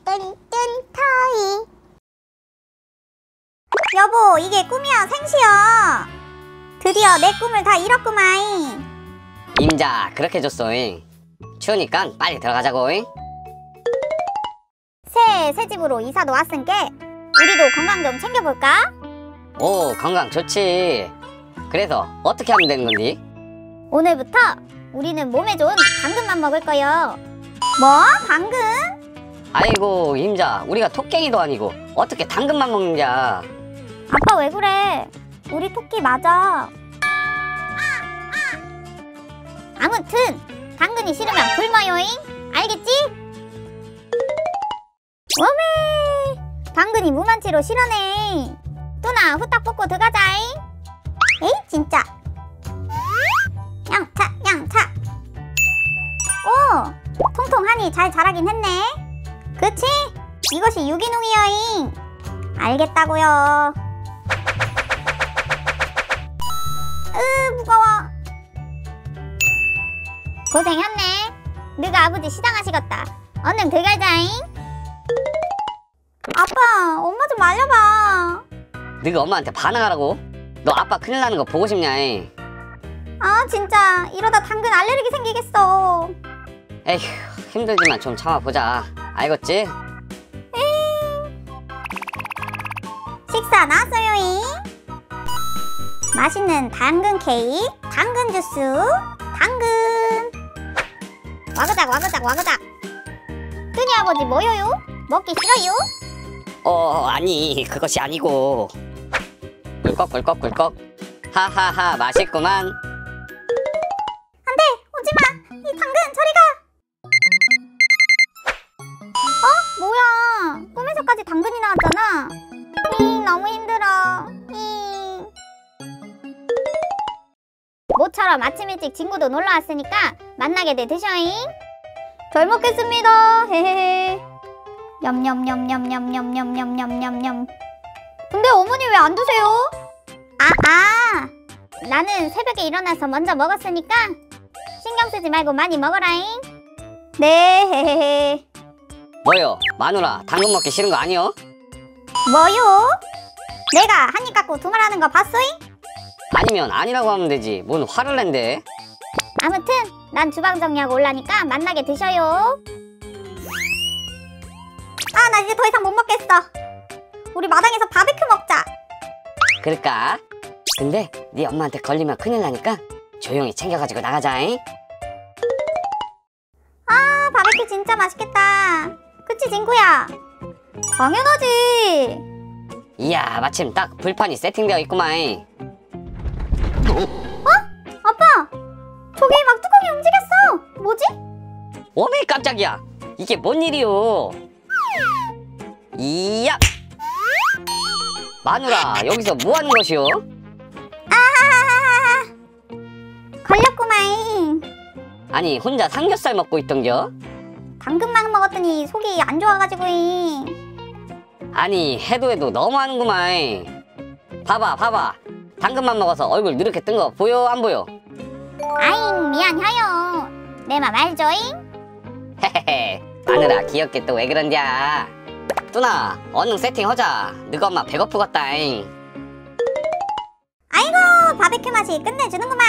뚠뚠 터이. 여보, 이게 꿈이야 생시야? 드디어 내 꿈을 다 이뤘구마잉. 임자, 그렇게 줬소잉. 추우니까 빨리 들어가자고잉. 새 집으로 이사도 왔으니까 우리도 건강 좀 챙겨볼까? 오, 건강 좋지. 그래서 어떻게 하면 되는 건디? 오늘부터 우리는 몸에 좋은 당근만 먹을 거요. 뭐? 당근? 아이고, 임자, 우리가 토깽이도 아니고 어떻게 당근만 먹는냐. 아빠 왜 그래? 우리 토끼 맞아. 아무튼 당근이 싫으면 굶어요잉. 알겠지? 워메, 당근이 무만치로 싫어네. 뚜나 후딱 뽑고 들어가자잉. 에이 진짜. 양차 양차. 오, 통통하니 잘 자라긴 했네. 그치? 이것이 유기농이여잉. 알겠다고요. 무거워. 고생했네. 너가 아버지 시장 하시겠다. 얼른 들어가자잉. 아빠, 엄마 좀 말려봐. 너가 엄마한테 반항하라고? 너 아빠 큰일 나는 거 보고 싶냐잉. 아 진짜 이러다 당근 알레르기 생기겠어. 에휴, 힘들지만 좀 참아보자. 알겠지? 식사 나왔어요잉. 맛있는 당근 케이크, 당근 주스, 당근. 와그작 와그작 와그작. 뚜니 아버지 뭐요요? 먹기 싫어요? 아니, 그것이 아니고. 꿀꺽꿀꺽꿀꺽. 하하하, 맛있구만. 안돼, 오지마. 이 당근 저리가. 뭐야, 꿈에서까지 당근이 나왔잖아. 너무 힘들어. 모처럼 아침 일찍 친구도 놀러 왔으니까 만나게 드셔잉. 잘 먹겠습니다. 헤헤헤. 냠냠냠냠냠냠냠냠냠냠. 근데 어머니 왜 안 드세요? 나는 새벽에 일어나서 먼저 먹었으니까 신경 쓰지 말고 많이 먹어라잉. 네, 헤헤헤. 뭐요? 마누라, 당근 먹기 싫은 거 아니요? 뭐요? 내가 한입 갖고 두말하는 거 봤소잉? 아니면 아니라고 하면 되지. 뭔 화를 낸대? 아무튼 난 주방 정리하고 올라니까 만나게 드셔요. 나 이제 더 이상 못 먹겠어. 우리 마당에서 바베큐 먹자. 그럴까? 근데 네 엄마한테 걸리면 큰일 나니까 조용히 챙겨가지고 나가자잉. 바베큐 진짜 맛있겠다. 그치 친구야? 당연하지. 이야, 마침 딱 불판이 세팅되어 있구만. 아빠! 저기 막 뚜껑이 움직였어. 뭐지? 오메 깜짝이야. 이게 뭔 일이요? 이야! 마누라, 여기서 뭐 하는 것이요? 걸렸구마잉. 아니, 혼자 삼겹살 먹고 있던겨? 당근만 먹었더니 속이 안 좋아가지고잉. 아니, 해도 너무하는구만. 봐봐. 당근만 먹어서 얼굴 누렇게 뜬 거 보여 안 보여? 아잉 미안해요. 내 맘 알죠잉? 헤헤헤, 마누라 귀엽게 또 왜 그런냐. 뚜나, 얼른 세팅하자. 너가 엄마 배고프겠다잉. 아이고, 바베큐 맛이 끝내주는구만.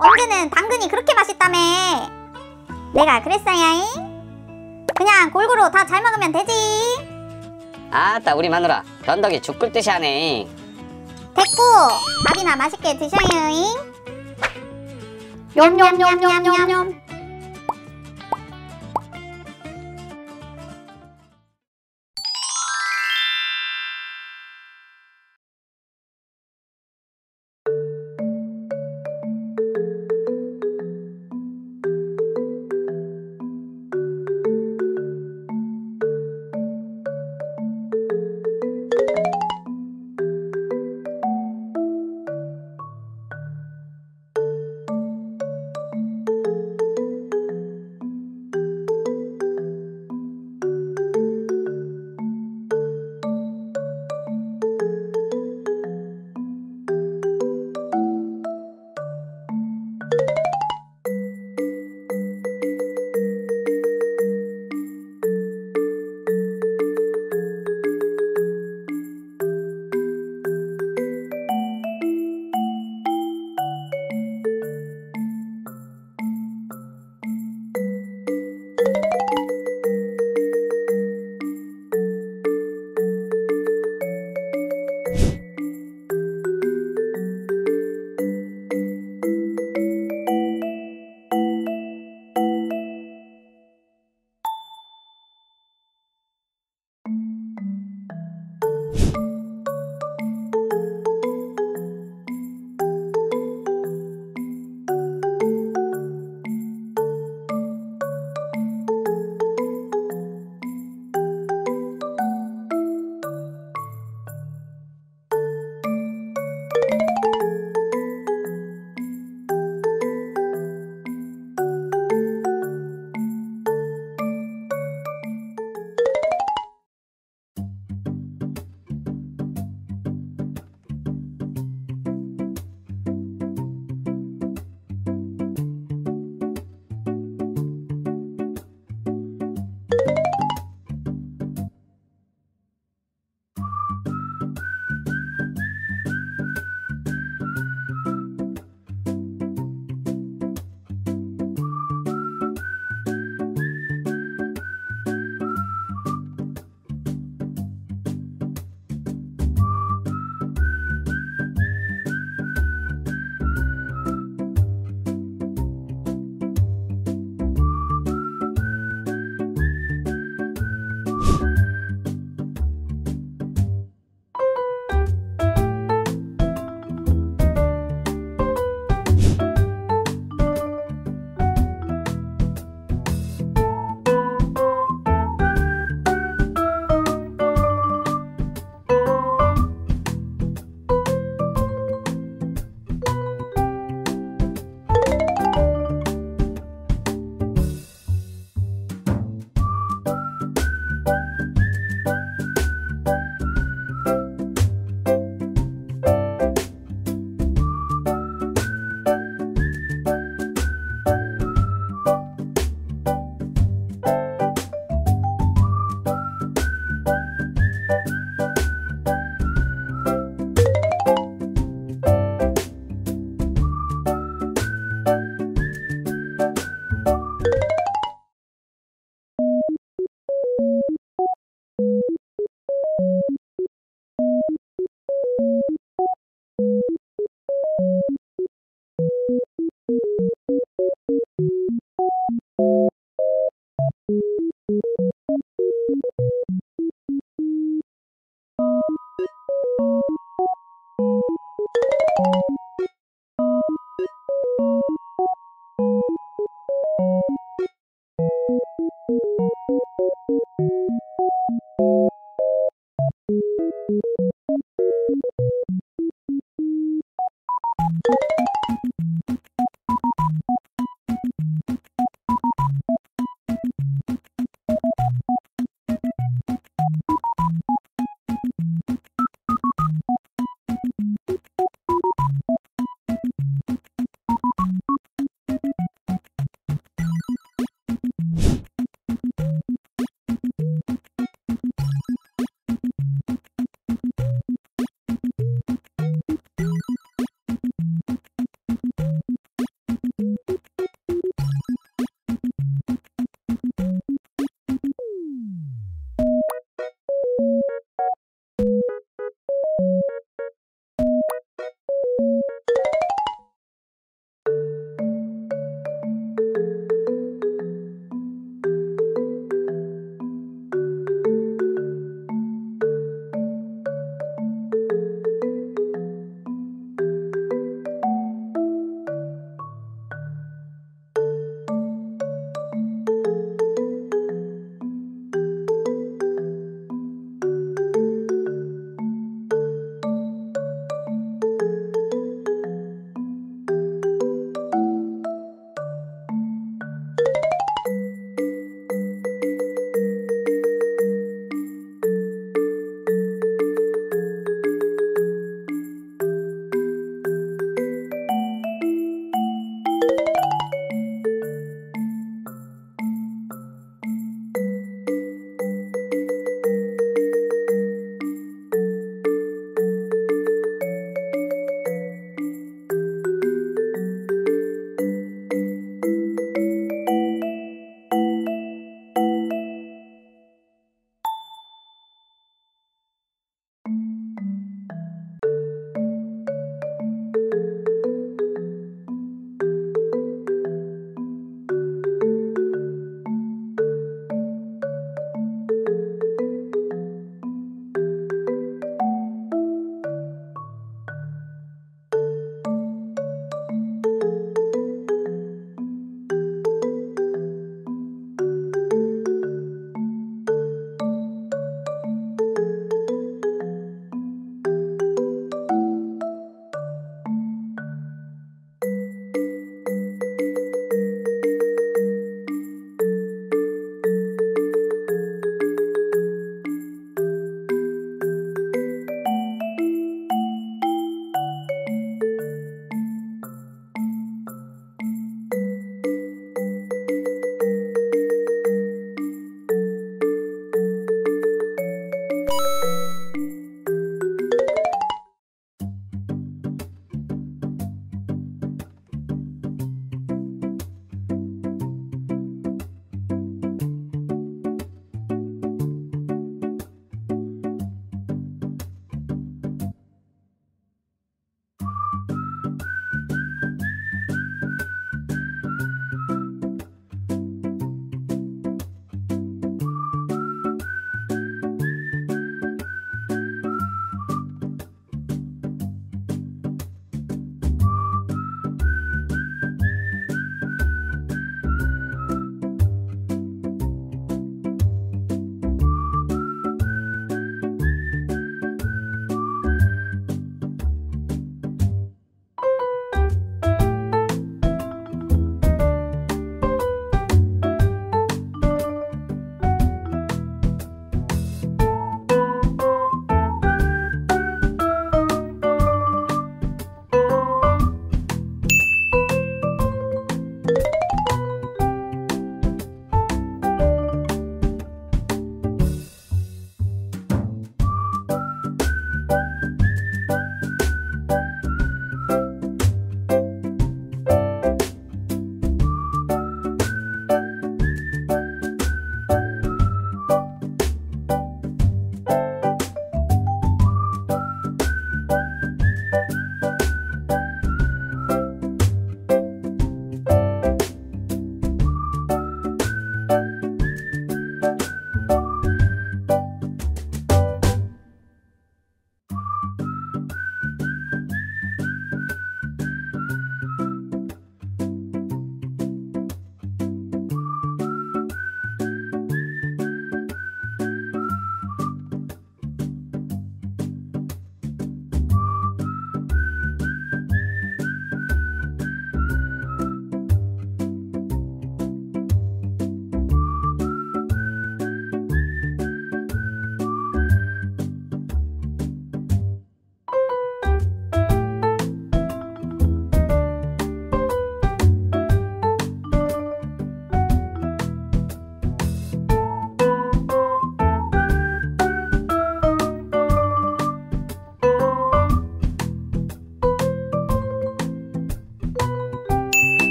언제는 당근이 그렇게 맛있다며. 내가 그랬어야잉. 그냥 골고루 다 잘 먹으면 되지. 아따, 우리 마누라 변덕이 죽을 듯이 하네. 됐고, 밥이나 맛있게 드셔요잉. 냠냠냠냠냠냠.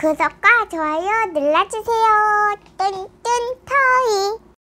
구독과 좋아요 눌러주세요. 뚠.